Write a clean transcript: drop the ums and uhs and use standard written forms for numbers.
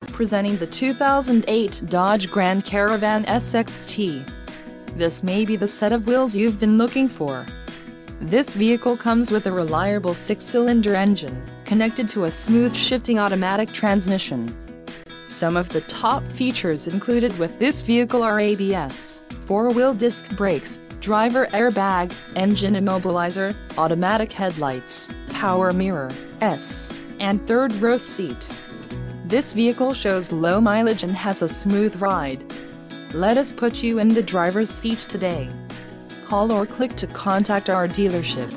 Presenting the 2008 Dodge Grand Caravan SXT. This may be the set of wheels you've been looking for. This vehicle comes with a reliable 6-cylinder engine, connected to a smooth shifting automatic transmission. Some of the top features included with this vehicle are ABS, 4-wheel disc brakes, driver airbag, engine immobilizer, automatic headlights, power mirror, and third-row seat. This vehicle shows low mileage and has a smooth ride. Let us put you in the driver's seat today. Call or click to contact our dealership.